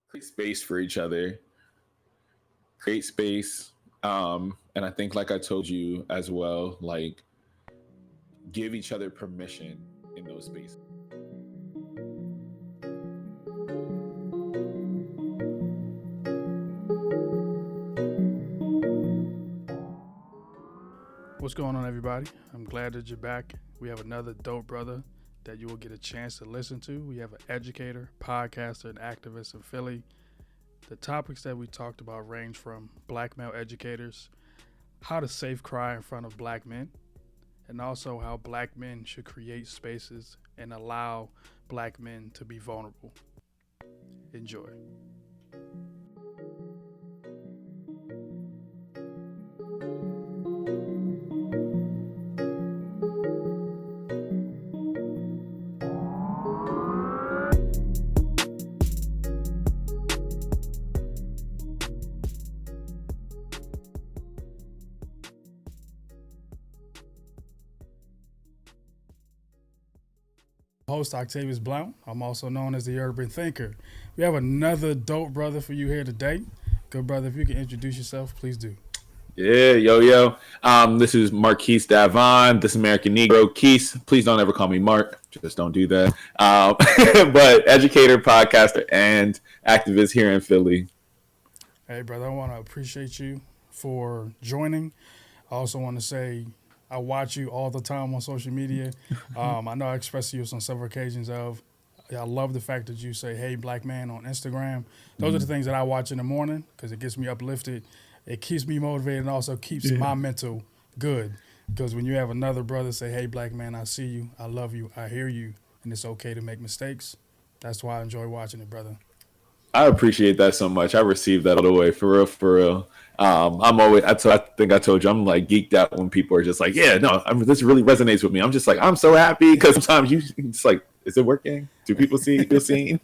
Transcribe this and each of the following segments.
create space for each other, create space. And I think, like I told you as well, like give each other permission in those spaces. What's going on, everybody? I'm glad that you're back. We have another dope brother that you will get a chance to listen to. We have an educator, podcaster, and activist in Philly. The topics that we talked about range from black male educators, how to safe cry in front of black men, and also how black men should create spaces and allow black men to be vulnerable. Enjoy. Host Octavius. I'm also known as the Urban Thinker. We have another dope brother for you here today. Good brother, if you can introduce yourself, please do. Yeah, yo. This is Marquise Davon, this American Negro. Keith, please don't ever call me Mark. Just don't do that. But educator, podcaster, and activist here in Philly. Hey, brother, I want to appreciate you for joining. I also want to say I watch you all the time on social media. I know I expressed to you on several occasions I love the fact that you say, hey, black man on Instagram. Those are the things that I watch in the morning because it gets me uplifted. It keeps me motivated and also keeps my mental good. Because when you have another brother say, hey, black man, I see you, I love you, I hear you, and it's okay to make mistakes, that's why I enjoy watching it, brother. I appreciate that so much. I received that all the way, for real, for real. I'm always, I think I told you, I'm like geeked out when people are just like, yeah, no, this really resonates with me. I'm just like, I'm so happy because sometimes it's like, is it working? Do people feel seen?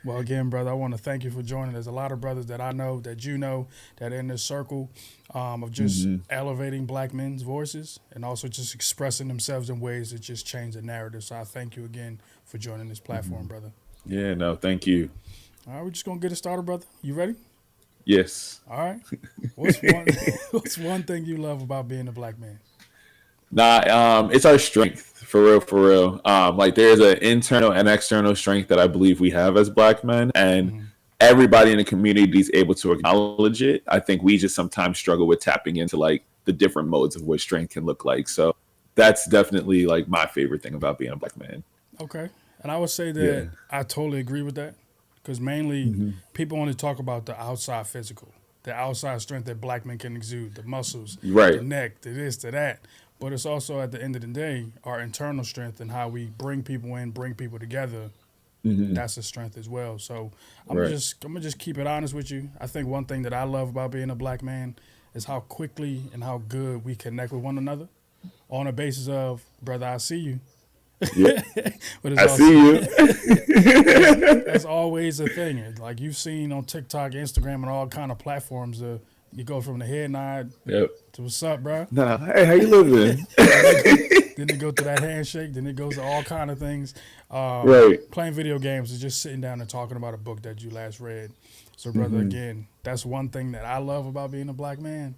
Well, again, brother, I want to thank you for joining. There's a lot of brothers that I know, that you know, that are in this circle of just elevating black men's voices and also just expressing themselves in ways that just change the narrative. So I thank you again for joining this platform, brother. Yeah, no, thank you. All right, we're just going to get it started, brother. You ready? Yes. All right. What's one thing you love about being a black man? Nah, it's our strength, for real, for real. Like there's an internal and external strength that I believe we have as black men, and everybody in the community is able to acknowledge it. I think we just sometimes struggle with tapping into like the different modes of what strength can look like. So that's definitely like my favorite thing about being a black man. Okay. And I would say that I totally agree with that because mainly people only talk about the outside physical, the outside strength that black men can exude, the muscles, Right. the neck, the this, the that. But it's also at the end of the day, our internal strength and how we bring people in, bring people together. That's a strength as well. So I'm gonna just keep it honest with you. I think one thing that I love about being a black man is how quickly and how good we connect with one another on a basis of, brother, I see you. Yeah. But I see you. That's always a thing. Like you've seen on TikTok, Instagram, and all kind of platforms, you go from the head nod to what's up, bro. Nah, hey, how you living? Then it go to that handshake. Then it goes to all kind of things. Right. Playing video games is just sitting down and talking about a book that you last read. So, brother, again, that's one thing that I love about being a black man.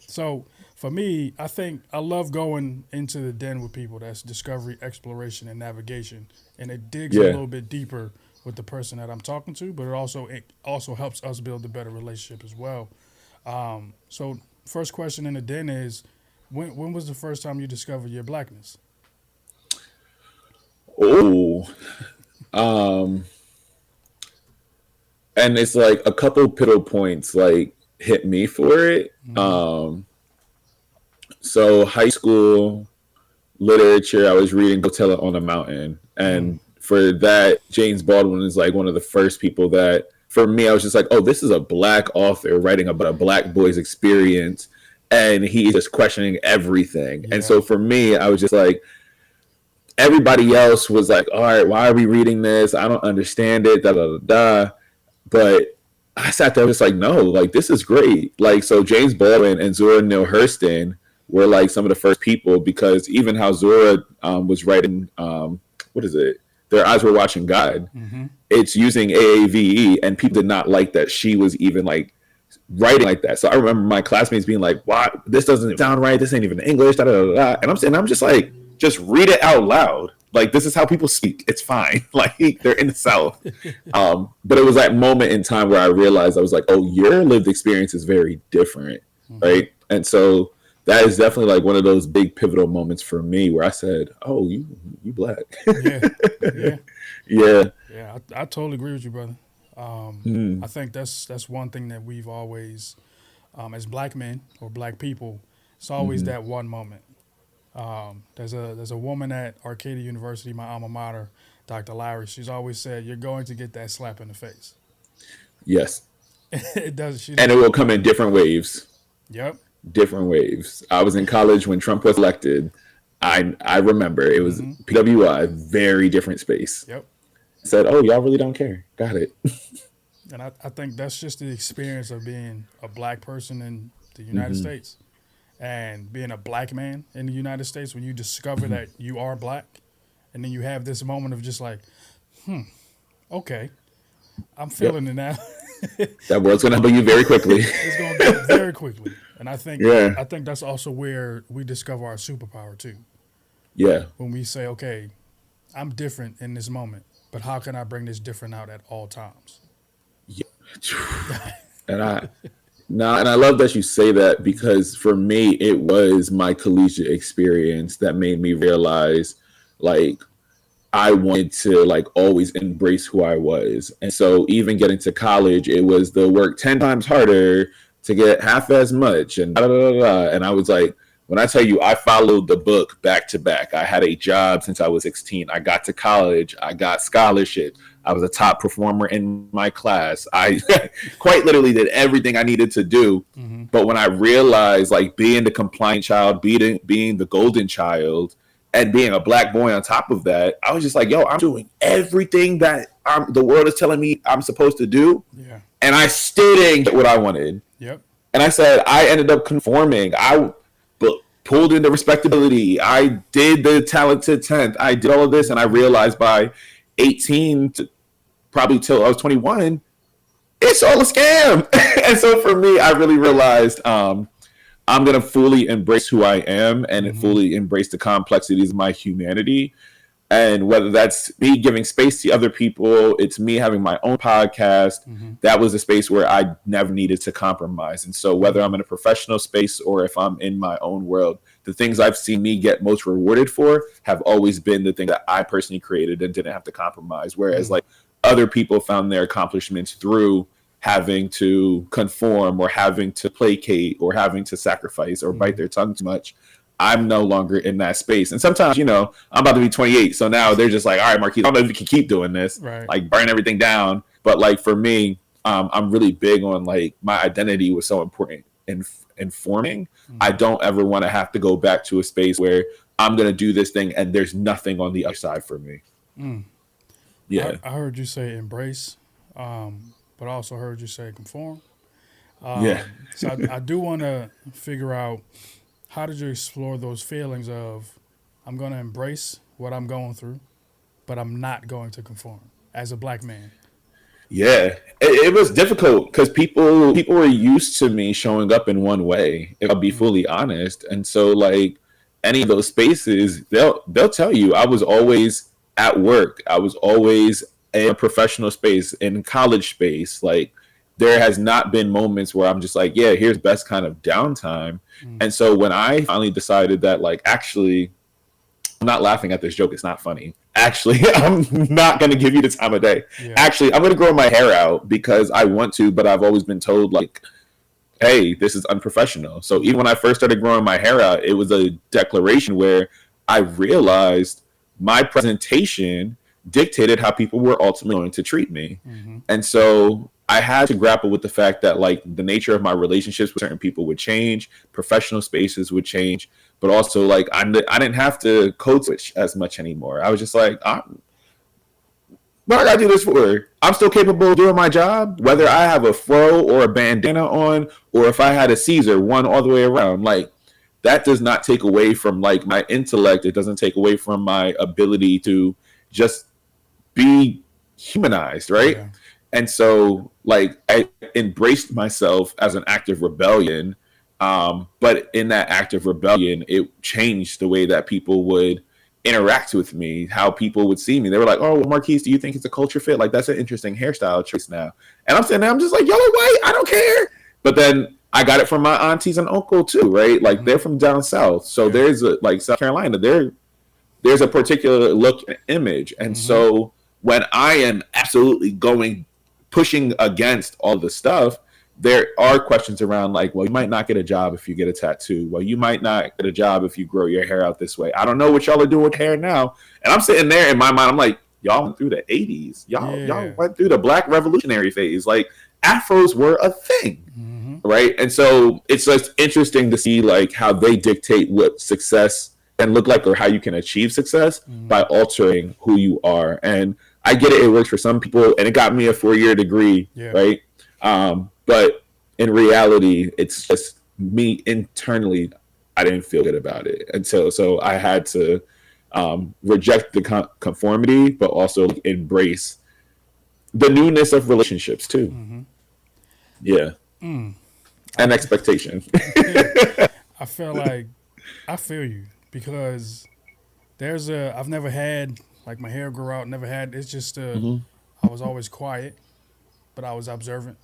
So for me, I think I love going into the den with people. That's discovery, exploration, and navigation. And it digs a little bit deeper with the person that I'm talking to, but it also helps us build a better relationship as well. So first question in the den is, when was the first time you discovered your blackness? Oh. And it's like a couple pivotal points like hit me for it. So high school literature, I was reading Go Tell It on a Mountain. And for that, James Baldwin is like one of the first people that, for me, I was just like, oh, this is a black author writing about a black boy's experience. And he's just questioning everything. Yeah. And so for me, I was just like, everybody else was like, all right, why are we reading this? I don't understand it, da, da, da, da. But I sat there just like, no, like, this is great. Like, so James Baldwin and Zora Neale Hurston were like some of the first people, because even how Zora was writing, what is it? their eyes were watching God. Mm-hmm. It's using AAVE, and people did not like that she was even like writing like that. So I remember my classmates being like, "Why? This doesn't sound right. This ain't even English." Da, da, da, da. And I'm just like, just read it out loud. Like, this is how people speak. It's fine. Like, they're in the South. But it was that moment in time where I realized, I was like, oh, your lived experience is very different, right? And so that is definitely like one of those big pivotal moments for me where I said, oh, you Black. Yeah, yeah, Yeah. yeah. I totally agree with you, brother. I think that's one thing that we've always, as Black men or Black people, it's always that one moment. There's a woman at Arcadia University, my alma mater, Dr. Lowry. She's always said, "You're going to get that slap in the face." Yes. It does. She And it will come in different waves. Yep. Different waves. I was in college when Trump was elected. I remember it was PWI, very different space. Yep. Said, oh, y'all really don't care. Got it. And I think that's just the experience of being a Black person in the United States. And being a Black man in the United States, when you discover that you are Black, and then you have this moment of just like, okay, I'm feeling it now. That world's gonna humble you very quickly. It's going to go very quickly, and I think Yeah. I think that's also where we discover our superpower too. Yeah. When we say, okay, I'm different in this moment, but how can I bring this different out at all times? And I love that you say that, because for me it was my collegiate experience that made me realize like I wanted to like always embrace who I was. And so even getting to college, it was the work 10 times harder to get half as much and da, da, da, da. And I was like, when I tell you I followed the book back to back, I had a job since I was 16. I got to college, I got scholarship. I was a top performer in my class. I quite literally did everything I needed to do. But when I realized like being the compliant child, being the golden child, and being a Black boy on top of that, I was just like, yo, I'm doing everything that the world is telling me I'm supposed to do. Yeah. And I still didn't get what I wanted. Yep. And I said, I ended up conforming. I pulled into respectability. I did the talented 10th. I did all of this. And I realized by 18 to probably till I was 21, it's all a scam. And so for me, I really realized I'm going to fully embrace who I am and fully embrace the complexities of my humanity. And whether that's me giving space to other people, it's me having my own podcast, that was a space where I never needed to compromise. And so whether I'm in a professional space or if I'm in my own world, the things I've seen me get most rewarded for have always been the thing that I personally created and didn't have to compromise. Whereas like other people found their accomplishments through having to conform or having to placate or having to sacrifice or bite their tongue too much. I'm no longer in that space. And sometimes, I'm about to be 28. So now they're just like, all right, Marquis, I don't know if you can keep doing this, Right. like burn everything down. But like for me, I'm really big on like my identity was so important in forming. I don't ever want to have to go back to a space where I'm going to do this thing and there's nothing on the other side for me. Yeah. I heard you say embrace, but I also heard you say conform. Yeah. So I do want to figure out, how did you explore those feelings of, I'm going to embrace what I'm going through, but I'm not going to conform as a Black man? Yeah, it was difficult because people were used to me showing up in one way, if I'll be fully honest. And so like any of those spaces, they'll tell you I was always at work. I was always in a professional space, in college space. Like there has not been moments where I'm just like, yeah, here's best kind of downtime. And so when I finally decided that like, actually, I'm not laughing at this joke, it's not funny. Actually, I'm not going to give you the time of day. Yeah. Actually, I'm going to grow my hair out because I want to, but I've always been told like, hey, this is unprofessional. So even when I first started growing my hair out, it was a declaration where I realized my presentation dictated how people were ultimately going to treat me. And so I had to grapple with the fact that like the nature of my relationships with certain people would change, professional spaces would change, but also like I didn't have to code switch as much anymore. I was just like, what I gotta do this for? I'm still capable of doing my job, whether I have a fro or a bandana on, or if I had a Caesar one all the way around. Like that does not take away from like my intellect. It doesn't take away from my ability to just be humanized, right? Yeah. And so, like, I embraced myself as an act of rebellion. But in that act of rebellion, it changed the way that people would interact with me, how people would see me. They were like, "Oh, well, Marquise, do you think it's a culture fit? Like, that's an interesting hairstyle choice now." And I'm sitting there, I'm just like, "Yellow, white, I don't care." But then I got it from my aunties and uncle too, right? Like, they're from down south, so there's a, like, South Carolina, there's a particular look and image. And so when I am absolutely pushing against all the stuff, there are questions around like, well, you might not get a job if you get a tattoo. Well, you might not get a job if you grow your hair out this way. I don't know what y'all are doing with hair now. And I'm sitting there in my mind, I'm like, y'all went through the 80s. Y'all went through the Black revolutionary phase. Like, afros were a thing, right? And so it's just interesting to see like how they dictate what success can look like, or how you can achieve success by altering who you are. And I get it, it works for some people, and it got me a 4-year degree, right? But in reality, it's just me internally, I didn't feel good about it. And so I had to reject the conformity, but also embrace the newness of relationships too. Yeah. And expectation. I feel like I feel you, because I've never had like my hair grow out, never had, it's just I was always quiet, but I was observant.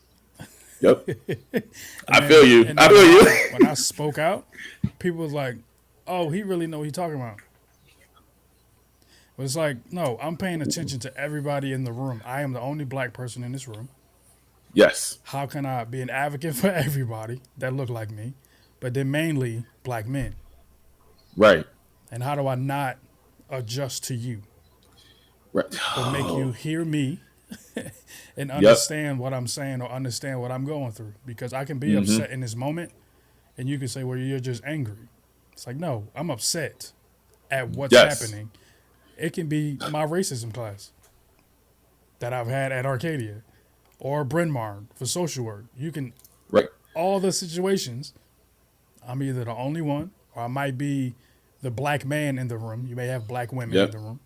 Yep. I feel you. When I spoke out, people was like, "Oh, he really know what he's talking about." But it's like, no, I'm paying attention to everybody in the room. I am the only Black person in this room. Yes. How can I be an advocate for everybody that look like me, but they're mainly Black men? Right. And how do I not adjust to you? Right. But make you hear me and understand what I'm saying, or understand what I'm going through. Because I can be upset in this moment, and you can say, well, you're just angry. It's like, no, I'm upset at what's happening. It can be my racism class that I've had at Arcadia or Bryn Mawr for social work. You can, all the situations, I'm either the only one, or I might be the Black man in the room. You may have Black women in the room.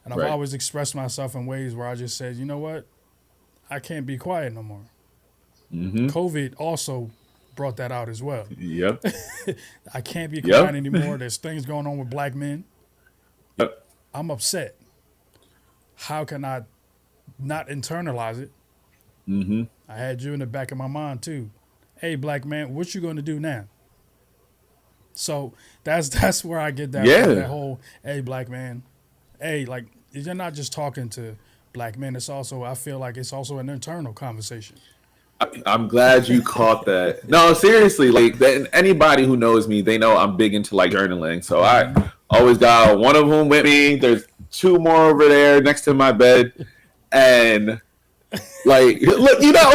And I've always expressed myself in ways where I just said, you know what? I can't be quiet no more. COVID also brought that out as well. Yep. I can't be quiet anymore. There's things going on with Black men. Yep. I'm upset. How can I not internalize it? I had you in the back of my mind too. Hey, Black man, what you going to do now? So that's where I get that, that whole, hey, Black man. Hey, like, you're not just talking to Black men. It's also, I feel like it's also an internal conversation. I'm glad you caught that. No, seriously, like, anybody who knows me, they know I'm big into like journaling. So I always got one of them with me. There's 2 more over there next to my bed. And like, look, you know,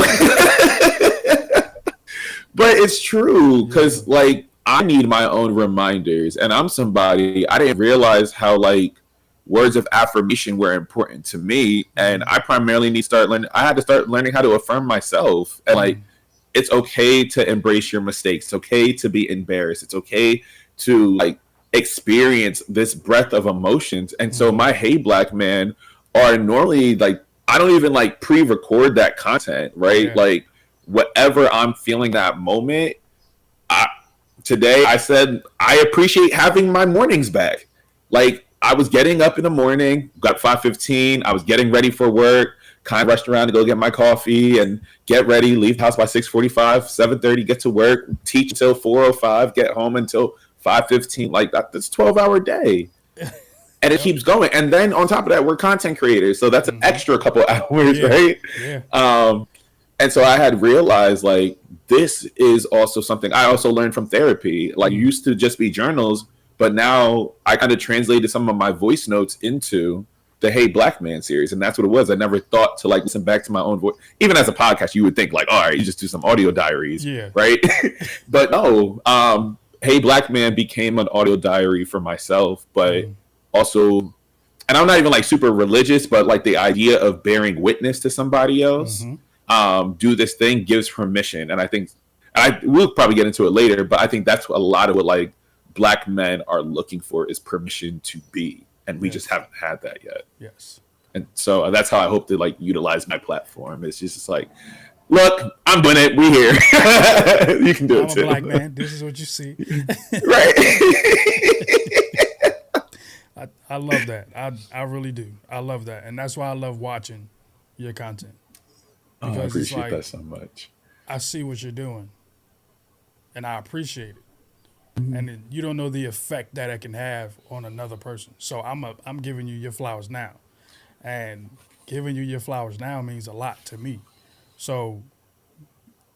but it's true, because like, I need my own reminders, and I'm somebody, I didn't realize how like words of affirmation were important to me, and I primarily I had to start learning how to affirm myself. And like, it's okay to embrace your mistakes. It's okay to be embarrassed. It's okay to like experience this breadth of emotions. And so my Hey Black Man are normally like, I don't even like pre-record that content, right? Like, whatever I'm feeling that moment, today I said, I appreciate having my mornings back. Like, I was getting up in the morning, got 5:15. I was getting ready for work, kind of rushed around to go get my coffee and get ready, leave the house by 6:45, 7:30, get to work, teach until 4:05, get home until 5:15. Like, that's a 12-hour day. And it keeps going. And then on top of that, we're content creators. So that's an extra couple hours, right? And so I had realized, like, this is also something I also learned from therapy. Like, it used to just be journals, but now I kind of translated some of my voice notes into the Hey Black Man series. And that's what it was. I never thought to like listen back to my own voice. Even as a podcast, you would think like, all right, you just do some audio diaries, right? But no, Hey Black Man became an audio diary for myself, but also, and I'm not even like super religious, but like the idea of bearing witness to somebody else, do this thing gives permission. And I think, we'll probably get into it later, but I think that's a lot of what like Black men are looking for, is permission to be. And we just haven't had that yet. Yes. And so that's how I hope to like utilize my platform. It's just like, look, I'm doing it. We here. You can do I'm it a too. black man. This is what you see. Right. I love that. I really do. I love that. And that's why I love watching your content. Oh, I Because it's appreciate like, that so much. I see what you're doing and I appreciate it. Mhm. And then you don't know the effect that it can have on another person. So I'm giving you your flowers now. And giving you your flowers now means a lot to me. So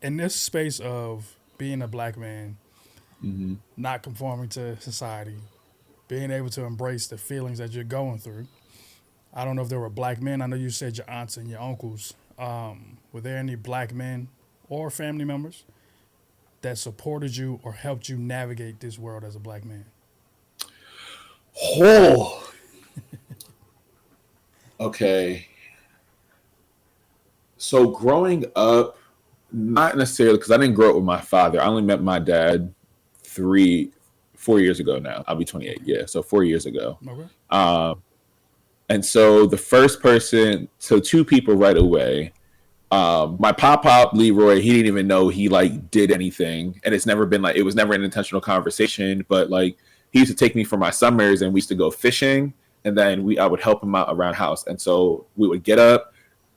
in this space of being a black man, Mm-hmm. not conforming to society, being able to embrace the feelings that you're going through. I don't know if there were black men. I know you said your aunts and your uncles. Were there any black men or family members that supported you or helped you navigate this world as a black man? Oh, okay. So growing up, not necessarily because I didn't grow up with my father. I only met my dad 4 years ago now. I'll be 28. Okay. Yeah, so 4 years ago. Okay. Um, and so the first person, so two people right away. My pop Leroy, he didn't even know he like did anything, and it's never been like it was never an intentional conversation. But like he used to take me for my summers, and we used to go fishing, and then I would help him out around house, and so we would get up,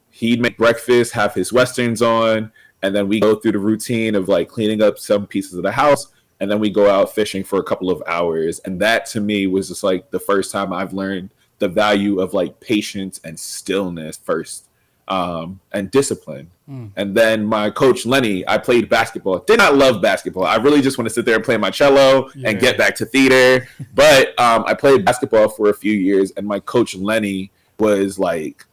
he'd make breakfast, have his westerns on, and then we go through the routine of like cleaning up some pieces of the house, and then we go out fishing for a couple of hours, and that to me was just like the first time I've learned the value of like patience and stillness first, and discipline. Mm. And then my coach Lenny, I played basketball. Did not love basketball. I really just want to sit there and play my cello and Yeah. get back to theater. But I played basketball for a few years, and my coach Lenny was like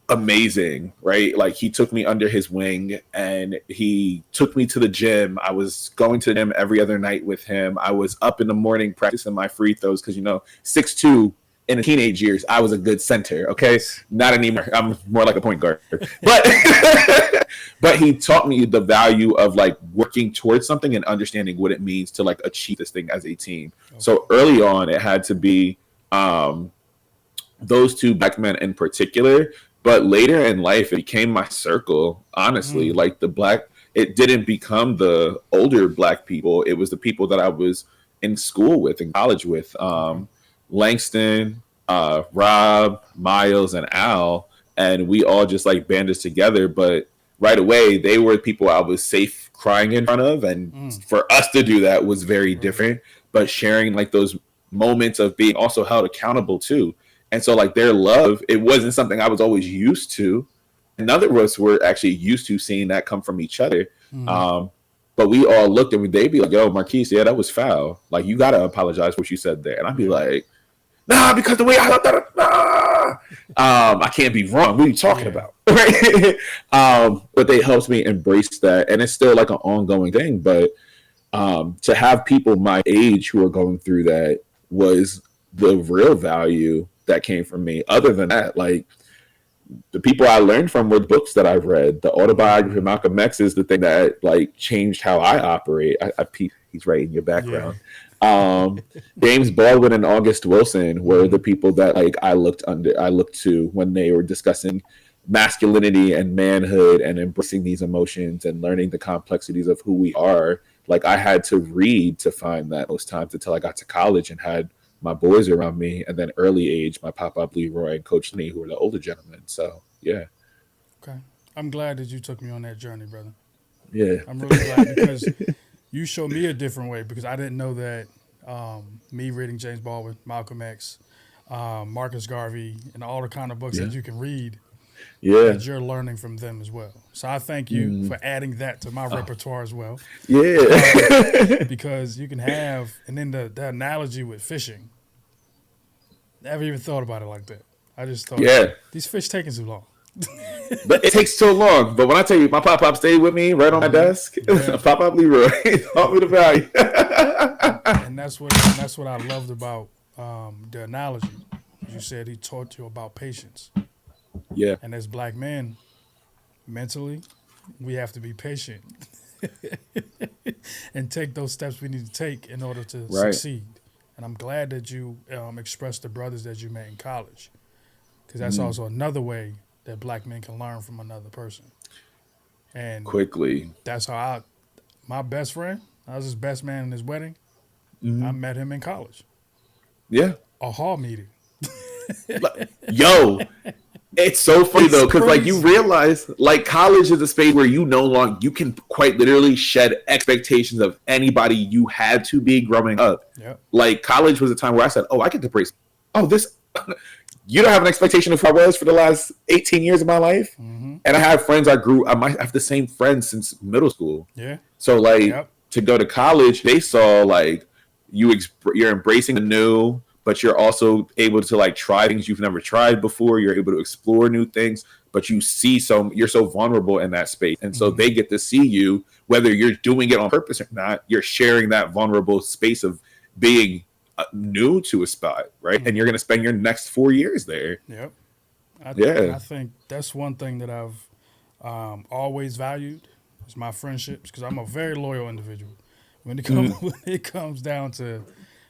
amazing, right? Like he took me under his wing and he took me to the gym. I was going to the gym every other night with him. I was up in the morning practicing my free throws because 6'2" in the teenage years, I was a good center. Okay, Yes. not anymore. I'm more like a point guard. But but he taught me the value of like working towards something and understanding what it means to like achieve this thing as a team. Okay. So early on, it had to be um, those two black men in particular. But later in life, it became my circle. Honestly, Mm. like it didn't become the older black people. It was the people that I was in school with, in college with. Okay. Langston, Rob, Miles, and Al, and we all just like banded together. But right away, they were people I was safe crying in front of, and Mm. for us to do that was very Right. different. But sharing like those moments of being also held accountable too, and so like their love, it wasn't something I was always used to. And none of us were actually used to seeing that come from each other. Mm. Um, but we all looked and they'd be like, "Yo, Marquise, yeah, that was foul. Like you gotta apologize for what you said there." And I'd be Yeah. like, "Nah, because the way I looked at it, nah. I can't be wrong. What are you talking Yeah. about?" Right? But they helped me embrace that, and it's still like an ongoing thing. But to have people my age who are going through that was the real value that came from me. Other than that, like the people I learned from were the books that I've read. The autobiography of Mm. Malcolm X is the thing that like changed how I operate. He's right in your Yeah. background. Um, James Baldwin and August Wilson were Mm. the people that like I looked to when they were discussing masculinity and manhood and embracing these emotions and learning the complexities of who we are. Like I had to read to find that most times until I got to college and had my boys around me, and then early age, my pop Leroy and Coach Lee, who were the older gentlemen. So yeah, Okay. I'm glad that you took me on that journey, brother. yeah, I'm really glad because you showed me a different way because I didn't know that me reading James Baldwin, Malcolm X, Marcus Garvey, and all the kind of books yeah, that you can read yeah, that you're learning from them as well. So I thank you mm, for adding that to my oh, repertoire as well yeah, because you can have, and then the analogy with fishing, never even thought about it like that. I just thought, yeah. these fish taking too long. But it takes so long. But when I tell you, my pop stayed with me right on my Hmm. desk. Yeah. Pop Leroy taught me the value. And that's what I loved about the analogy. You said he taught you about patience. Yeah, And as black men, mentally, we have to be patient and take those steps we need to take in order to right. succeed. And I'm glad that you expressed the brothers that you met in college. because that's also another way that black men can learn from another person. And quickly. that's how my best friend, I was his best man in his wedding. I met him in college, Yeah. a hall meeting. Yo, it's so funny It's though, because like you crazy. realize, like college is a space where you no longer you can quite literally shed expectations of anybody you had to be growing up. Yep. Like college was a time where I said, "Oh, I get to brace. Oh, this." You don't have an expectation of who I was for the last 18 years of my life, and I have friends I grew. I might have the same friends since middle school. Yeah. So like Yep. to go to college, they saw like you're embracing the new, but you're also able to like try things you've never tried before. You're able to explore new things, but you're so vulnerable in that space, and so they get to see you whether you're doing it on purpose or not. You're sharing that vulnerable space of being new to a spot, right? And you're going to spend your next 4 years there. Yep. Yeah. I think that's one thing that I've always valued is my friendships because I'm a very loyal individual. When it comes down to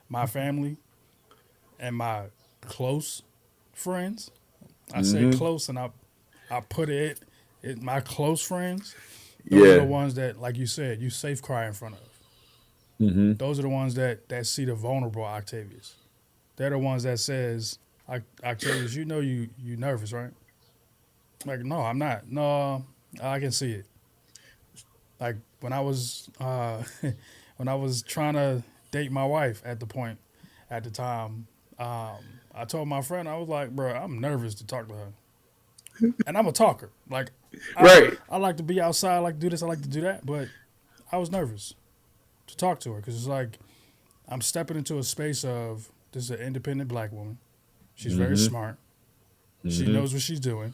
my family and my close friends, I say close and I put it my close friends. Those are the ones that, like you said, you safe cry in front of. Those are the ones that see the vulnerable Octavius. They're the ones that says, Octavius, you know you nervous, right? Like, no, I'm not. No, I can see it. Like when I was when I was trying to date my wife at the time, I told my friend, I was like, bro, I'm nervous to talk to her. And I'm a talker. Like Right. I like to be outside, I like to do this, I like to do that, but I was nervous to talk to her because it's like I'm stepping into a space of this is an independent black woman. She's very smart. She knows what she's doing.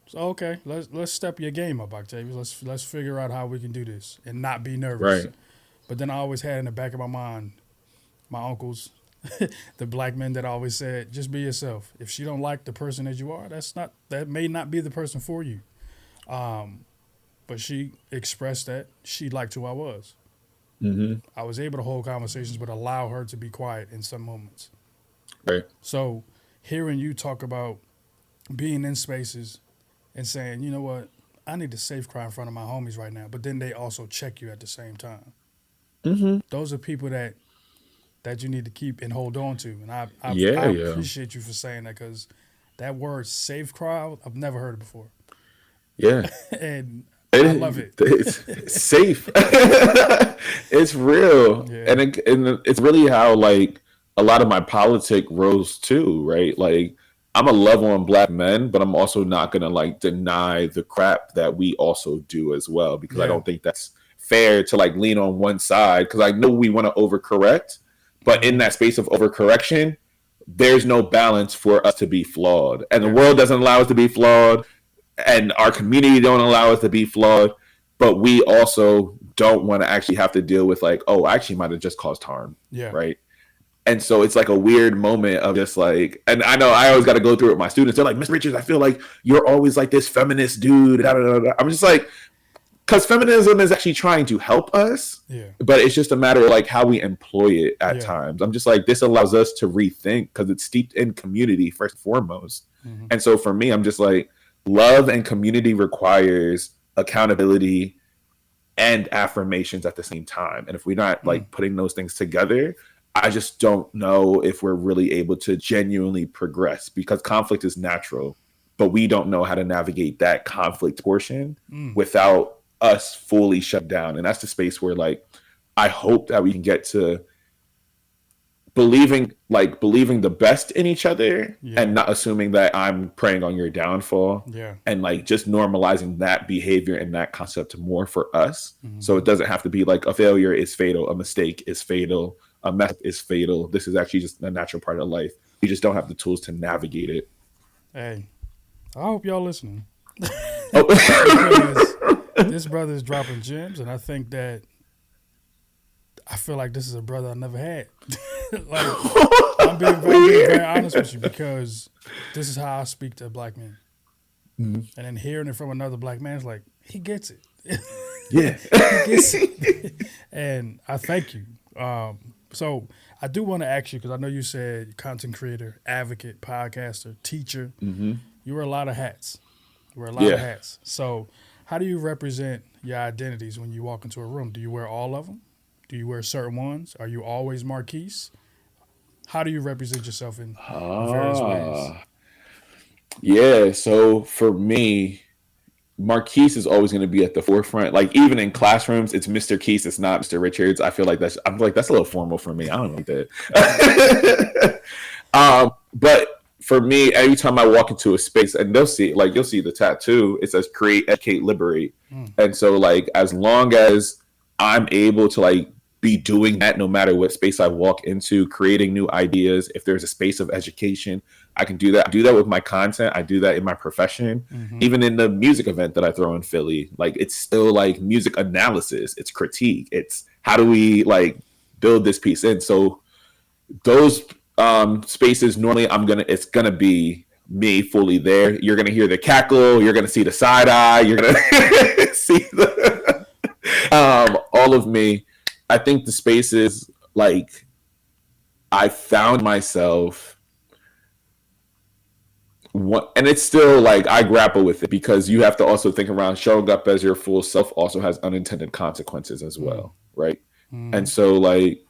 So okay, let's step your game up, Octavius. Let's figure out how we can do this and not be nervous. Right. But then I always had in the back of my mind, my uncles, the black men that always said, just be yourself. If she don't like the person that you are, that may not be the person for you. But she expressed that she liked who I was. I was able to hold conversations, but allow her to be quiet in some moments. Right. So hearing you talk about being in spaces and saying, you know what, I need to safe cry in front of my homies right now, but then they also check you at the same time. Those are people that you need to keep and hold on to. And I appreciate you for saying that because that word safe cry, I've never heard it before. Yeah. And I love it. It's safe. It's real. Yeah. And it's really how like a lot of my politic rose too, right? Like I'm a love on black men, but I'm also not gonna like deny the crap that we also do as well because I don't think that's fair to like lean on one side because I know we want to overcorrect, but in that space of overcorrection, there's no balance for us to be flawed, and the world doesn't allow us to be flawed, and our community don't allow us to be flawed. But we also don't want to actually have to deal with like, oh, I actually might have just caused harm, right? And so it's like a weird moment of just like, and I know I always got to go through it with my students. They're like, Miss Richards, I feel like you're always like this feminist dude. I'm just like, because feminism is actually trying to help us, but it's just a matter of like how we employ it at times. I'm just like, this allows us to rethink because it's steeped in community first and foremost. And so for me, I'm just like, love and community requires accountability and affirmations at the same time. And if we're not like putting those things together, I just don't know if we're really able to genuinely progress because conflict is natural, but we don't know how to navigate that conflict portion without us fully shut down. And that's the space where like, I hope that we can get to believing the best in each other and not assuming that I'm preying on your downfall and like just normalizing that behavior and that concept more for us. So it doesn't have to be like a failure is fatal, a mistake is fatal, a mess is fatal. This is actually just a natural part of life. We just don't have the tools to navigate it. Hey, I hope y'all listening. Oh. This brother is dropping gems, and I think that I feel like this is a brother I never had. Like I'm being very honest with you because this is how I speak to black men, and then hearing it from another black man is like he gets it. Yeah, he gets it. And I thank you. So I do want to ask you because I know you said content creator, advocate, podcaster, teacher. Hmm. You wear a lot of hats. You wear a lot of Yeah. hats. So how do you represent your identities when you walk into a room? Do you wear all of them? Do you wear certain ones? Are you always Marquise? How do you represent yourself in various ways? Ah, yeah. So for me, Marquise is always going to be at the forefront. Like even in classrooms, it's Mr. Keys. It's not Mr. Richards. I'm like that's a little formal for me. I don't like that. But for me, every time I walk into a space, and you'll see the tattoo. It says "Create, Educate, Liberate," Mm, and so like as long as I'm able to like be doing that, no matter what space I walk into, creating new ideas. If there's a space of education, I can do that. I do that with my content. I do that in my profession. mm-hmm. Even in the music event that I throw in Philly, like it's still like music analysis. It's critique. It's how do we like build this piece in. So those spaces normally it's gonna be me fully there. You're gonna hear the cackle. You're gonna see the side eye. You're gonna see the all of me. I think the spaces like I found myself what, and it's still like I grapple with it because you have to also think around showing up as your full self also has unintended consequences as Mm, well, right? And mm-hmm. so like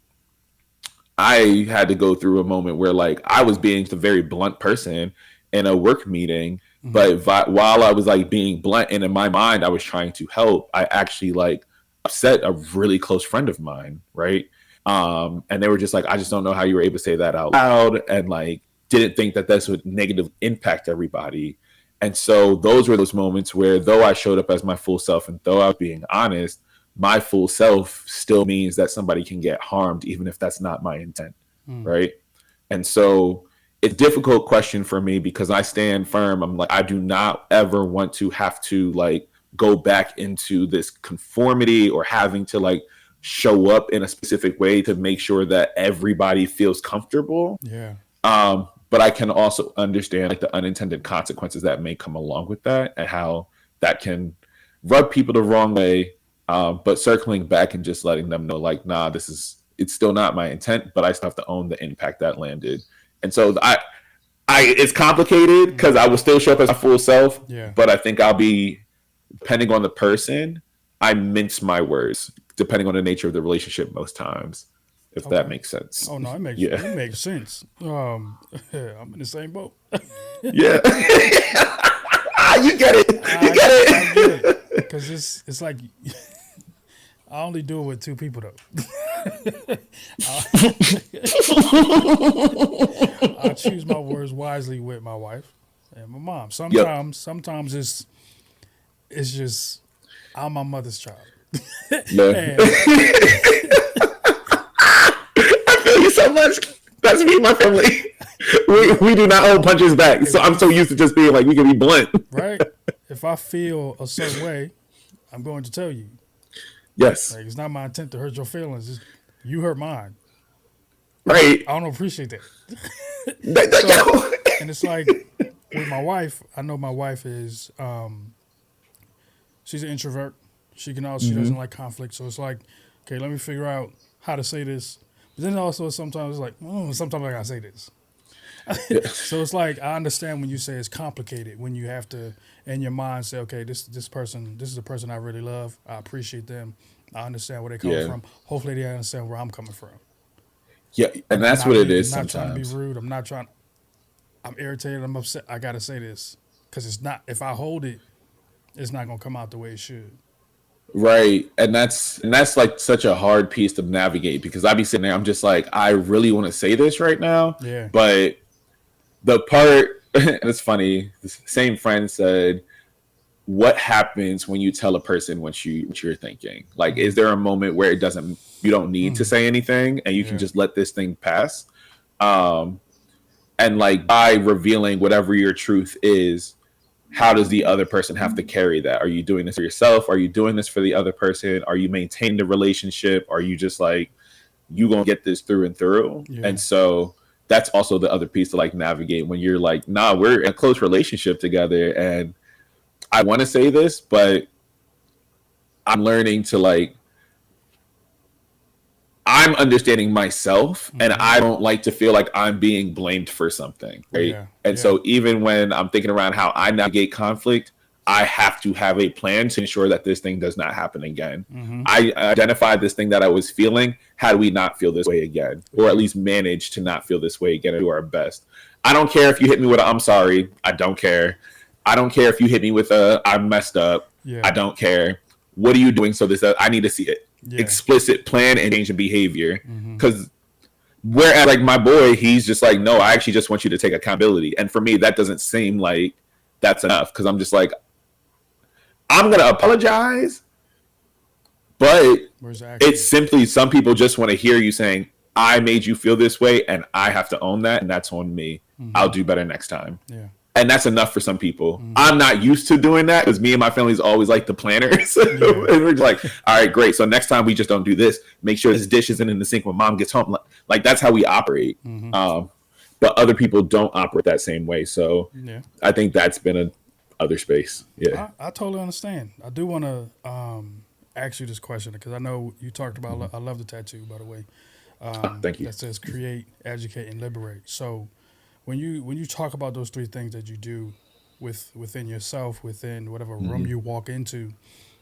I had to go through a moment where like I was being the very blunt person in a work meeting, Mm-hmm. but while I was like being blunt and in my mind I was trying to help, I actually like upset a really close friend of mine, right? And they were just like, I just don't know how you were able to say that out loud, and like didn't think that this would negatively impact everybody. And so those were those moments where though I showed up as my full self and though I was being honest, my full self still means that somebody can get harmed, even if that's not my intent. Mm, Right. And so it's a difficult question for me because I stand firm. I'm like, I do not ever want to have to like go back into this conformity or having to like show up in a specific way to make sure that everybody feels comfortable. yeah. But I can also understand like the unintended consequences that may come along with that and how that can rub people the wrong way. But circling back and just letting them know, like, nah, it's still not my intent, but I still have to own the impact that landed. And so it's complicated because Mm, I will still show up as my full self, yeah. but I think I'll be, depending on the person, I mince my words depending on the nature of the relationship most times, if that Okay. makes sense. Oh no, Yeah. it makes sense. I'm in the same boat. Yeah. You get it. You get I get it it. because it's like I only do it with two people though. I choose my words wisely with my wife and my mom. Yep. Sometimes it's just I'm my mother's child, Yeah. and I feel you so much. That's me and my family. We do not hold punches back. So if I'm I so used to just being like, we can be blunt. right, if I feel a certain way, I'm going to tell you. Yes. Like it's not my intent to hurt your feelings. You hurt mine. Right. I don't appreciate that. So, Yo. and it's like with my wife. I know my wife is she's an introvert. She Hmm. doesn't like conflict. So it's like, okay, let me figure out how to say this. But then also sometimes it's like, sometimes I gotta say this. Yeah. So it's like I understand when you say it's complicated when you have to in your mind say, okay, this person, this is a person I really love. I appreciate them. I understand where they're coming Yeah. from. Hopefully they understand where I'm coming from. Yeah. And And I'm that's what it I'm is not trying to be sometimes. rude. I'm not trying. I'm irritated. I'm upset. I gotta say this because it's not. If I hold it, it's not gonna come out the way it should. Right. And that's like such a hard piece to navigate because I'd be sitting there, I'm just like, I really want to say this right now. Yeah. But the part and it's funny, the same friend said, what happens when you tell a person what you're thinking? Like, is Mm, there a moment where you don't need to mm, say anything and you can yeah. just let this thing pass? Um, and like by revealing whatever your truth is, how does the other person have to carry that? Are you doing this for yourself? Are you doing this for the other person? Are you maintaining the relationship? Are you just like, you gonna get this through and through? And Yeah. so that's also the other piece to like navigate when you're like, nah, we're in a close relationship together and I want to say this, but I'm learning to like, I'm understanding myself, and I don't like to feel like I'm being blamed for something, right? Yeah. And so even when I'm thinking around how I navigate conflict, I have to have a plan to ensure that this thing does not happen again. I identified this thing that I was feeling. How do we not feel this way again? Or at least manage to not feel this way again and do our best. I don't care if you hit me with a I'm sorry. I don't care. I don't care if you hit me with a I messed up. Yeah. I don't care. What are you doing so this I need to see it. Yeah. Explicit plan and change in behavior. Because whereas like my boy, he's just like, no, I actually just want you to take accountability. And for me, that doesn't seem like that's enough. Because I'm just like, I'm going to apologize, but it's simply some people just want to hear you saying, I made you feel this way and I have to own that. And that's on me. I'll do better next time. Yeah. And that's enough for some people. I'm not used to doing that because me and my family's always like the planners. And we're like, all right, great. So next time we just don't do this. Make sure this dish isn't in the sink when mom gets home. Like that's how we operate. But other people don't operate that same way. So I think that's been a other space. Yeah. I totally understand. I do want to ask you this question because I know you talked about, I love the tattoo, by the way. Thank you. That says create, educate, and liberate. So when you talk about those three things that you do within yourself, within whatever room you walk into,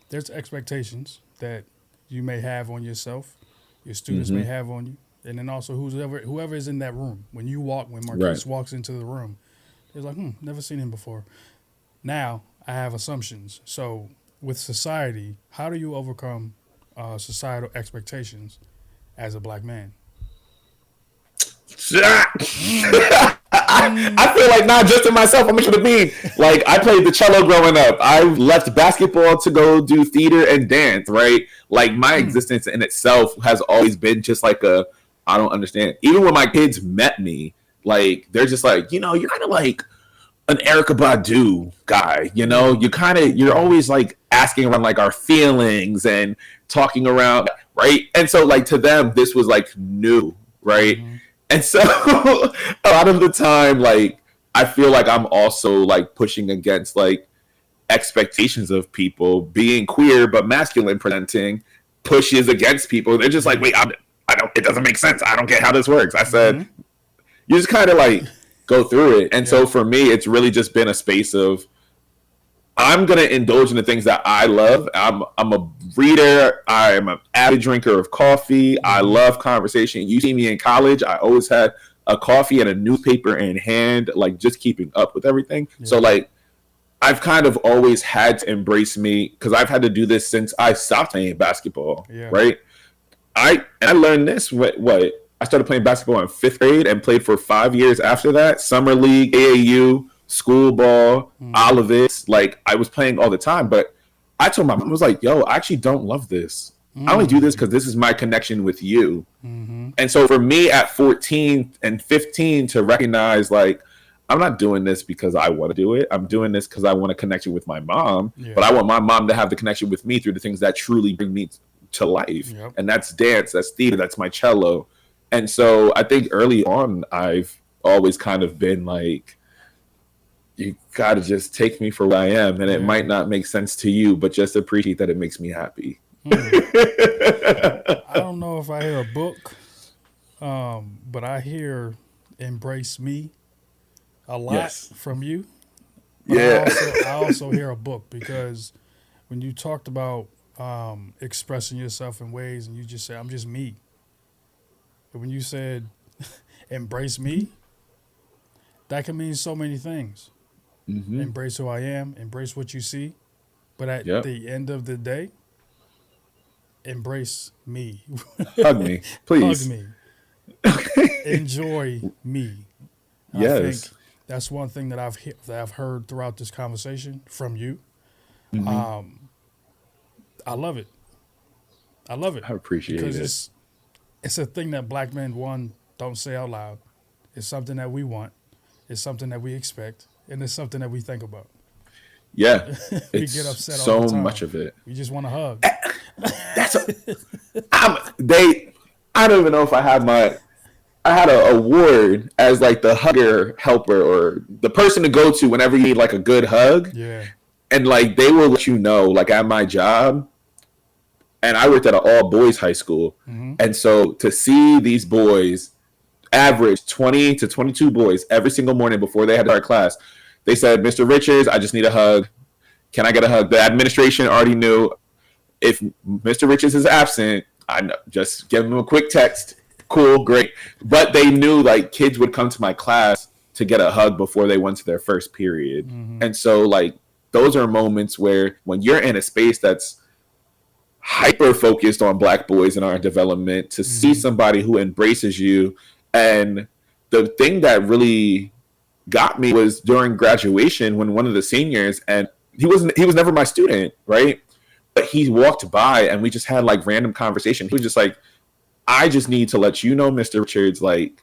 there's expectations that you may have on yourself, your students may have on you, and then also whoever is in that room. When Marquis walks into the room, they're like, never seen him before. Now I have assumptions. So with society, how do you overcome societal expectations as a black man? I feel like not just in myself, I'm making a bean. Like I played the cello growing up. I left basketball to go do theater and dance, right? Like my existence in itself has always been just like I don't understand. Even when my kids met me, like they're just like, you're kind of like an Erykah Badu guy, you're always like asking around like our feelings and talking around, right? And so like to them, this was like new, right? And so a lot of the time, like, I feel like I'm also like pushing against like expectations of people being queer, but masculine presenting pushes against people. They're just like, wait, I don't, it doesn't make sense. I don't get how this works. I said, you just kind of like go through it. And so for me, it's really just been a space of, I'm going to indulge in the things that I love. I'm a reader. I'm an avid drinker of coffee. I love conversation. You see me in college, I always had a coffee and a newspaper in hand, like just keeping up with everything. So like, I've kind of always had to embrace me because I've had to do this since I stopped playing basketball, right? I learned this, I started playing basketball in 5th grade and played for 5 years after that. Summer league, AAU, school ball, all of this. Like I was playing all the time, but I told my mom, I was like, yo, I actually don't love this. I only do this because this is my connection with you. And so for me at 14 and 15 to recognize like, I'm not doing this because I want to do it. I'm doing this because I want to connect with my mom, but I want my mom to have the connection with me through the things that truly bring me to life. And that's dance, that's theater, that's my cello. And so I think early on, I've always kind of been like, you got to just take me for what I am. And it might not make sense to you, but just appreciate that it makes me happy. I don't know if I hear a book, but I hear embrace me a lot from you. But I also hear a book because when you talked about expressing yourself in ways and you just said, I'm just me. But when you said embrace me, that can mean so many things. Embrace who I am, embrace what you see. But at the end of the day, embrace me. Hug me, please. Hug me. Enjoy me. I think that's one thing that I've heard throughout this conversation from you. I love it. I love it. I appreciate it. Because it's a thing that black men, don't say out loud. It's something that we want. It's something that we expect. And it's something that we think about. Yeah. We get upset so all the time. much of it. We just want to hug. I don't even know if I had an award as like the hugger helper or the person to go to whenever you need like a good hug. Yeah. And like they will let you know, like at my job, and I worked at an all boys high school. Mm-hmm. And so to see these boys average 20 to 22 boys every single morning before they had our class, they said, Mr. Richards, I just need a hug. Can I get a hug? The administration already knew if Mr. Richards is absent, I know, just give him a quick text. Cool, great. But they knew like kids would come to my class to get a hug before they went to their first period. Mm-hmm. And so like those are moments where when you're in a space that's hyper focused on Black boys and our development, to see somebody who embraces you. And the thing that really got me was during graduation when one of the seniors, and he was never my student, right? But he walked by and we just had like random conversation. He was just like, I just need to let you know, Mr. Richards, like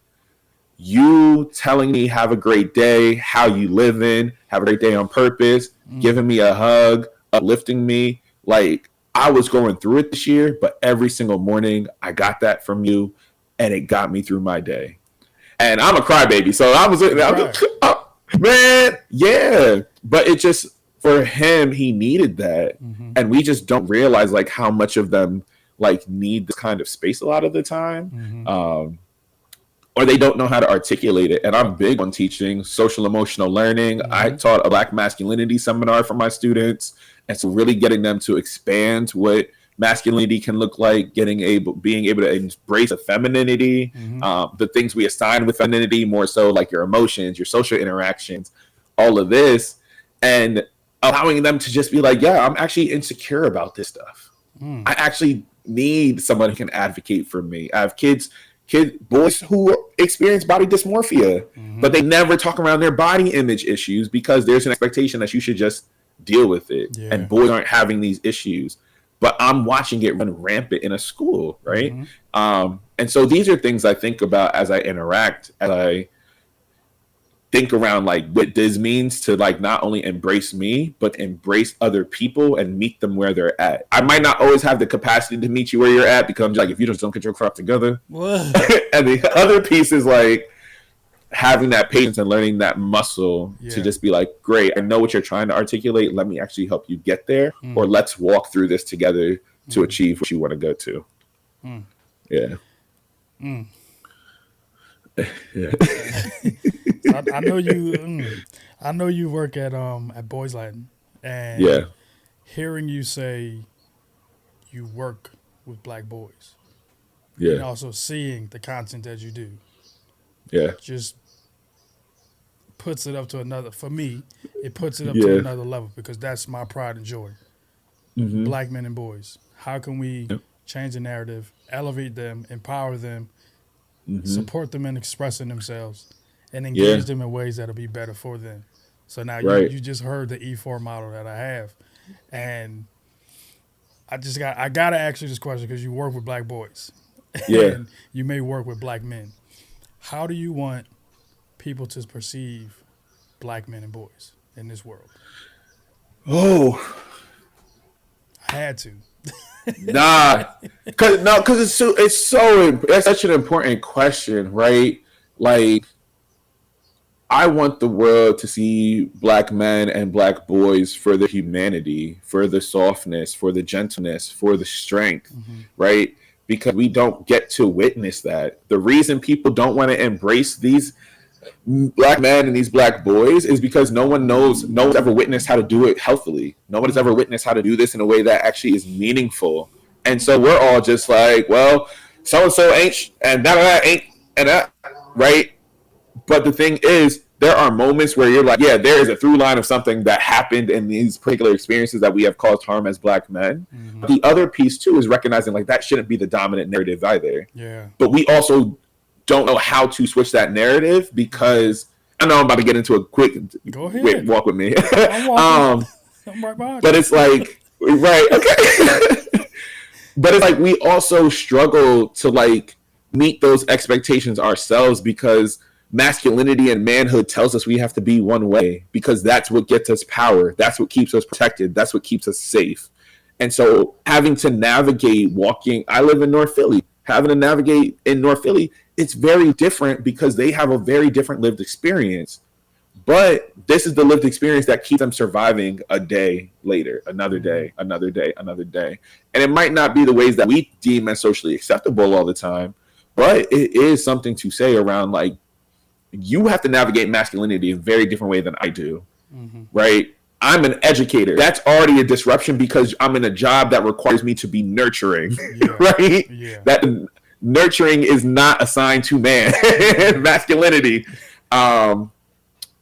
you telling me have a great day, how you living, have a great day on purpose, giving me a hug, uplifting me. Like I was going through it this year, but every single morning I got that from you and it got me through my day. And I'm a crybaby, so I was oh, man, yeah. But it just, for him, he needed that. And we just don't realize like how much of them like need this kind of space a lot of the time. Or they don't know how to articulate it. And I'm big on teaching social emotional learning. I taught a Black masculinity seminar for my students. And so really getting them to expand what masculinity can look like, being able to embrace the femininity, the things we assign with femininity, more so like your emotions, your social interactions, all of this, and allowing them to just be like, yeah, I'm actually insecure about this stuff. I actually need someone who can advocate for me. I have boys who experience body dysmorphia, but they never talk around their body image issues because there's an expectation that you should just deal with it. Yeah. And boys aren't having these issues, but I'm watching it run rampant in a school, right? And so these are things I think about as I interact, as I think around like what this means to like not only embrace me, but embrace other people and meet them where they're at. I might not always have the capacity to meet you where you're at because like if you just don't get your crap together. And the other piece is like having that patience and learning that muscle to just be like, great, I know what you're trying to articulate. Let me actually help you get there, or let's walk through this together to achieve what you want to go to. Yeah. Yeah. I know you. I know you work at Boys Latin, and hearing you say you work with Black boys, and also seeing the content that you do, just puts it up to another. For me, it puts it up to another level because that's my pride and joy. Black men and boys. How can we change the narrative, elevate them, empower them, support them in expressing themselves, and engage them in ways that'll be better for them. So now you just heard the E4 model that I have, and I gotta ask you this question because you work with Black boys, and you may work with Black men. How do you want people to perceive Black men and boys in this world? Oh, I had to. Because it's such an important question, right? Like, I want the world to see Black men and Black boys for the humanity, for the softness, for the gentleness, for the strength, right? Because we don't get to witness that. The reason people don't want to embrace these Black men and these Black boys is because no one's ever witnessed how to do it healthily. No one has ever witnessed how to do this in a way that actually is meaningful. And so we're all just like, well, so-and-so ain't, and that ain't, and that, right? But the thing is, there are moments where you're like, yeah, there is a through line of something that happened in these particular experiences that we have caused harm as Black men. But the other piece, too, is recognizing like that shouldn't be the dominant narrative either. Yeah. But we also don't know how to switch that narrative because I know I'm about to get into a quick walk with me. I'm right behind but it's like, right, okay. But it's like we also struggle to like meet those expectations ourselves because masculinity and manhood tells us we have to be one way because that's what gets us power. That's what keeps us protected. That's what keeps us safe. And so having to navigate I live in North Philly, having to navigate in North Philly, it's very different because they have a very different lived experience. But this is the lived experience that keeps them surviving a day later, another day, another day, another day. And it might not be the ways that we deem as socially acceptable all the time, but it is something to say around like, you have to navigate masculinity in a very different way than I do, right? I'm an educator. That's already a disruption because I'm in a job that requires me to be nurturing, right? That nurturing is not assigned to man, masculinity.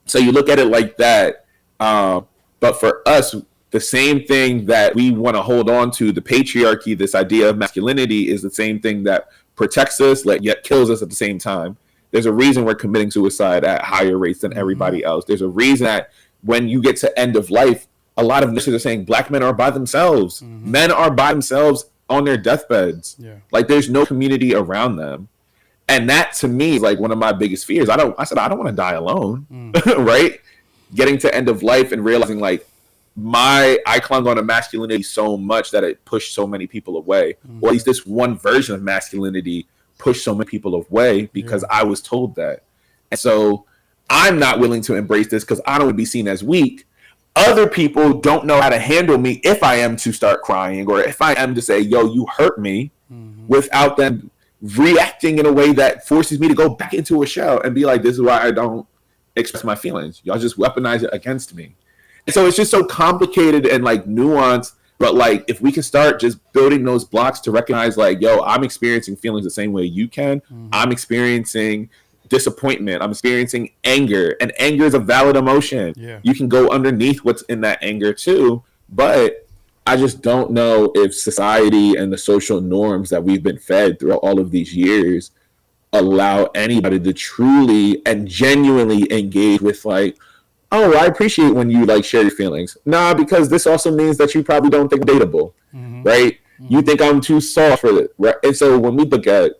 So you look at it like that. But for us, the same thing that we want to hold on to, the patriarchy, this idea of masculinity, is the same thing that protects us, yet kills us at the same time. There's a reason we're committing suicide at higher rates than everybody else. There's a reason that when you get to end of life, a lot of nurses are saying Black men are by themselves. Men are by themselves on their deathbeds. Like there's no community around them. And that to me is like one of my biggest fears. I said, I don't want to die alone, right? Getting to end of life and realizing like I clung on to masculinity so much that it pushed so many people away. Or at least this one version of masculinity pushed so many people away because I was told that. And so I'm not willing to embrace this because I don't want to be seen as weak. Other people don't know how to handle me if I am to start crying or if I am to say, yo, you hurt me, without them reacting in a way that forces me to go back into a shell and be like, this is why I don't express my feelings. Y'all just weaponize it against me. And so it's just so complicated and like nuanced. But like, if we can start just building those blocks to recognize like, yo, I'm experiencing feelings the same way you can. I'm experiencing disappointment. I'm experiencing anger, and anger is a valid emotion. You can go underneath what's in that anger too. But I just don't know if society and the social norms that we've been fed throughout all of these years allow anybody to truly and genuinely engage with like, oh, I appreciate when you like share your feelings. Nah, because this also means that you probably don't think I'm dateable, right? You think I'm too soft for it, right? And so when we look at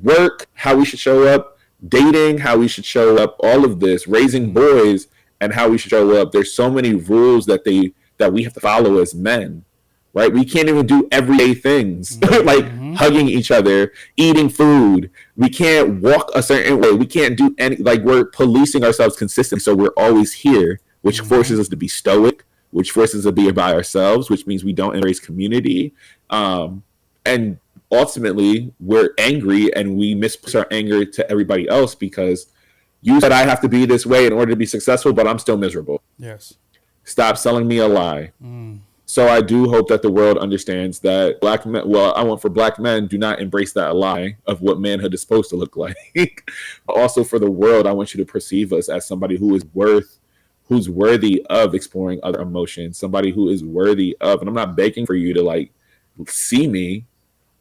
work, how we should show up, dating, how we should show up, all of this, raising boys, and how we should show up, there's so many rules that we have to follow as men. Right, we can't even do everyday things like hugging each other, eating food. We can't walk a certain way. We can't do any, like we're policing ourselves consistently. So we're always here, which forces us to be stoic, which forces us to be by ourselves, which means we don't embrace community. And ultimately, we're angry and we misplace our anger to everybody else because you said I have to be this way in order to be successful, but I'm still miserable. Stop selling me a lie. So I do hope that the world understands that Black men, I want for Black men, do not embrace that lie of what manhood is supposed to look like. But also for the world, I want you to perceive us as somebody who's worthy of exploring other emotions, somebody who is worthy of, and I'm not begging for you to like see me,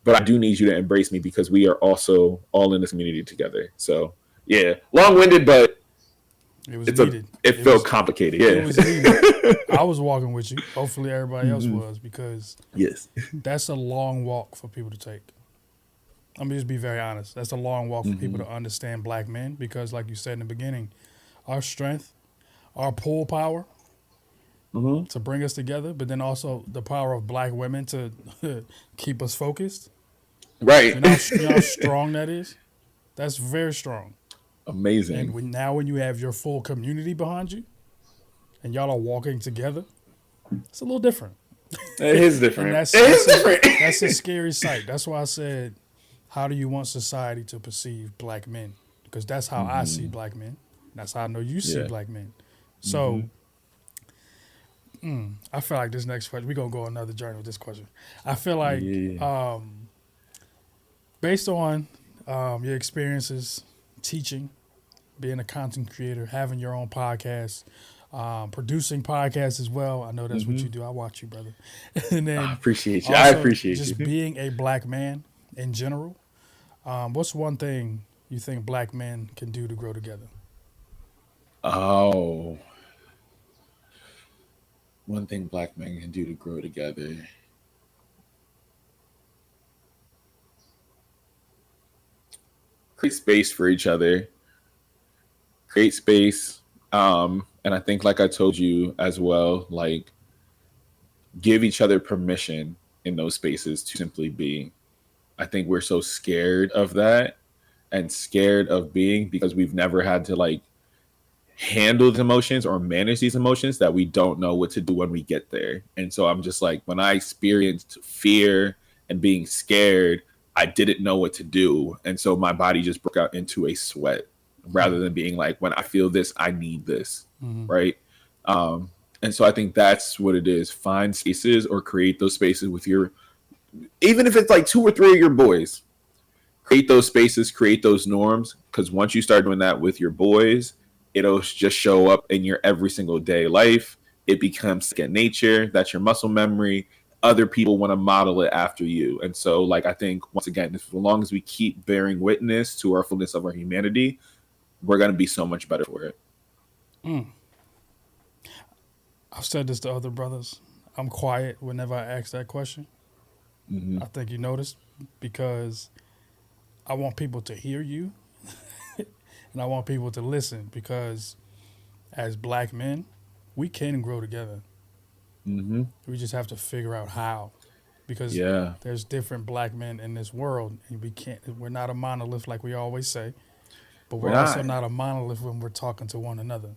but I do need you to embrace me because we are also all in this community together. So yeah, long-winded, but it felt complicated. Yeah, it was needed. I was walking with you. Hopefully, everybody else was, because that's a long walk for people to take. I'm just be very honest. That's a long walk for people to understand Black men because, like you said in the beginning, our strength, our pull power to bring us together, but then also the power of Black women to keep us focused. Right. You know how strong that is? That's very strong. Amazing. And when you have your full community behind you and y'all are walking together, it's a little different. It is different. That's a scary sight. That's why I said, how do you want society to perceive Black men? Because that's how I see Black men. That's how I know you see Black men. So I feel like this next question, we're going to go on another journey with this question. I feel like based on your experiences teaching, being a content creator, having your own podcast, producing podcasts as well. I know that's what you do. I watch you, brother. And then I appreciate you. I appreciate just you. Just being a Black man in general, what's one thing you think Black men can do to grow together? Oh, one thing Black men can do to grow together. Create space for each other. Create space. And I think, like I told you as well, like give each other permission in those spaces to simply be. I think we're so scared of that and scared of being because we've never had to like handle these emotions or manage these emotions that we don't know what to do when we get there. And so I'm just like, when I experienced fear and being scared, I didn't know what to do. And so my body just broke out into a sweat rather than being like, when I feel this, I need this. Right. And so I think that's what it is. Find spaces or create those spaces with your, even if it's like 2 or 3 of your boys, create those spaces, create those norms. Because once you start doing that with your boys, it'll just show up in your every single day life. It becomes second nature. That's your muscle memory. Other people want to model it after you. And so, like, I think, once again, as long as we keep bearing witness to our fullness of our humanity, we're going to be so much better for it. I've said this to other brothers. I'm quiet whenever I ask that question. Mm-hmm. I think you noticed, because I want people to hear you and I want people to listen, because as black men, we can grow together. Mm-hmm. We just have to figure out how, because there's different black men in this world, and we're not a monolith like we always say, but we're also not a monolith when we're talking to one another.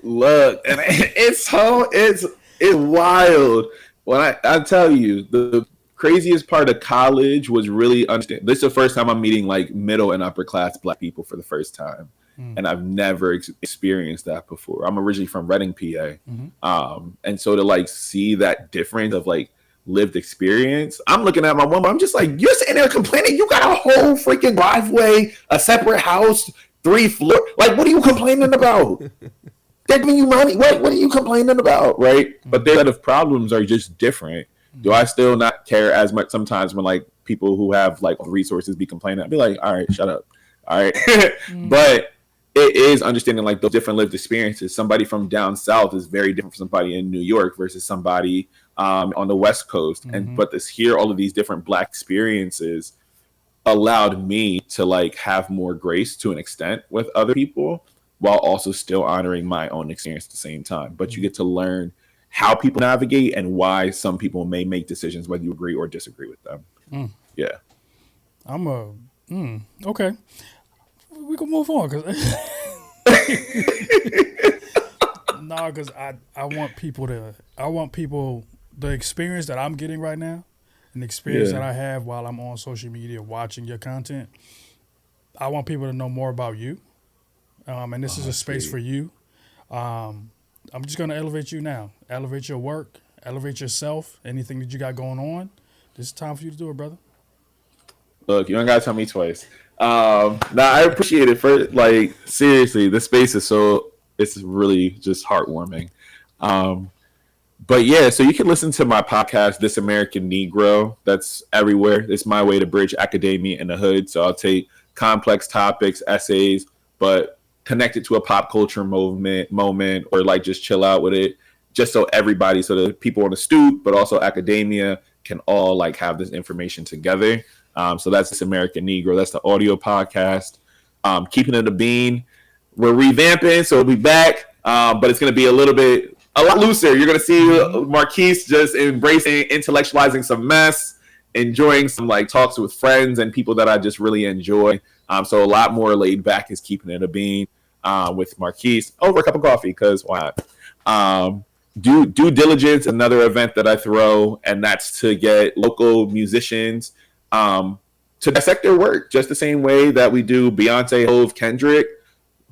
Look, and it's wild. When I tell you, the craziest part of college was really understanding. This is the first time I'm meeting like middle and upper class black people for the first time. And I've never experienced that before. I'm originally from Reading, PA. And so to like see that difference of like lived experience, I'm looking at my woman, I'm just like, you're sitting there complaining you got a whole freaking driveway, a separate house, 3 floors. Like, what are you complaining about? They're giving you money. What are you complaining about, right? But their set of problems are just different. Do I still not care as much sometimes when like people who have like resources be complaining? I'd be like, all right, shut up. All right. But it is understanding like those different lived experiences. Somebody from down south is very different from somebody in New York versus somebody on the West Coast. But this hear all of these different black experiences allowed me to like have more grace to an extent with other people, while also still honoring my own experience at the same time. But you get to learn how people navigate and why some people may make decisions, whether you agree or disagree with them. Yeah. Okay. We can move on, because because I want people, the experience that I'm getting right now, and the experience that I have while I'm on social media watching your content. I want people to know more about you. And this is a space for you. I'm just going to elevate you now. Elevate your work. Elevate yourself. Anything that you got going on. This is time for you to do it, brother. Look, you don't got to tell me twice. I appreciate it. For like, seriously, this space is it's really just heartwarming. But yeah, so you can listen to my podcast, This American Negro. That's everywhere. It's my way to bridge academia in the hood. So I'll take complex topics, essays, but connect it to a pop culture moment, or like just chill out with it, just so everybody, so that people on the stoop, but also academia, can all like have this information together. So that's This American Negro. That's the audio podcast. Keeping it a bean. We're revamping, so we'll be back, but it's going to be a lot looser. You're going to see Marquise just embracing, intellectualizing some mess, enjoying some like talks with friends and people that I just really enjoy. So a lot more laid back is Keeping It a Bean with Marquise over a cup of coffee, because why not? Due Diligence, another event that I throw, and that's to get local musicians to dissect their work, just the same way that we do Beyonce, Hove, Kendrick.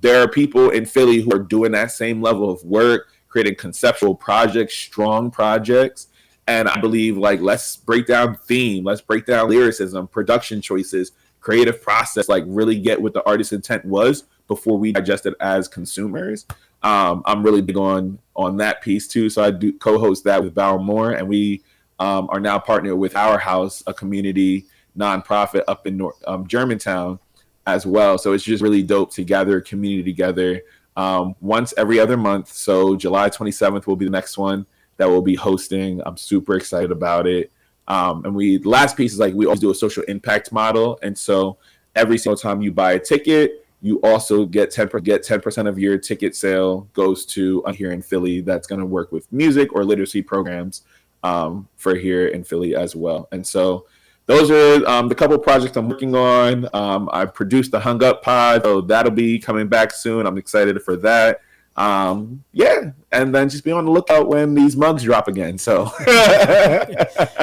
There are people in Philly who are doing that same level of work, creating conceptual projects, strong projects. And I believe, like, let's break down theme, let's break down lyricism, production choices, creative process, like really get what the artist's intent was before we digest it as consumers. I'm really big on that piece too. So I do co-host that with Val Moore, and we are now partnered with Our House, a community nonprofit up in Germantown as well. So it's just really dope to gather a community together once every other month. So July 27th will be the next one that we'll be hosting. I'm super excited about it. And the last piece is like, we always do a social impact model. And so every single time you buy a ticket, you also get 10% of your ticket sale goes to here in Philly that's going to work with music or literacy programs for here in Philly as well. And so those are the couple of projects I'm working on. I produced the Hung Up Pod, so that'll be coming back soon. I'm excited for that. Yeah, and then just be on the lookout when these mugs drop again. So,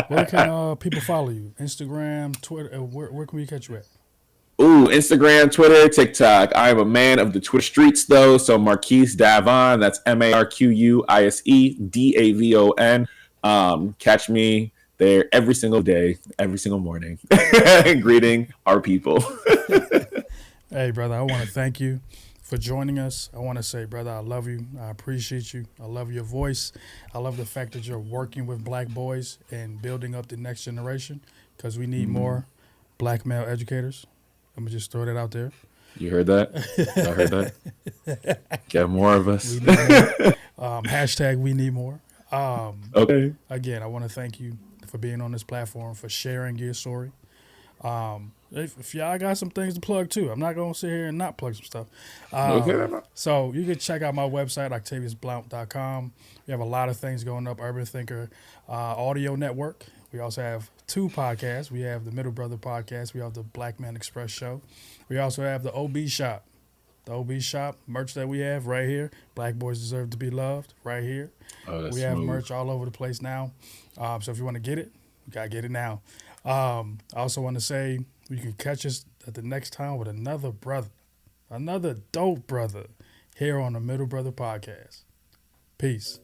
Where can people follow you? Instagram, Twitter. Where can we catch you at? ooh, Instagram, Twitter, TikTok. I am a man of the Twitter streets, though. So Marquise Davon, that's MarquisDavon. Catch me there every single day, every single morning, greeting our people. Hey, brother, I want to thank you for joining us. I want to say, brother, I love you. I appreciate you. I love your voice. I love the fact that you're working with black boys and building up the next generation because we need more black male educators. I'm going to just throw that out there. You heard that? I heard that. Get more of us. We need more. Hashtag we need more. Okay. Again, I want to thank you for being on this platform, for sharing your story. If y'all got some things to plug too, I'm not going to sit here and not plug some stuff. Okay. So you can check out my website, octaviusblount.com. We have a lot of things going up, Urban Thinker Audio Network. We also have 2 podcasts. We have the Middle Brother podcast. We have the Black Man Express show. We also have the OB Shop. The OB Shop merch that we have right here. Black Boys Deserve to Be Loved right here. Oh, that's we have smooth. merch all over the place now. So if you want to get it, you got to get it now. I also want to say you can catch us at the next time with another brother, another dope brother here on the Middle Brother podcast. Peace.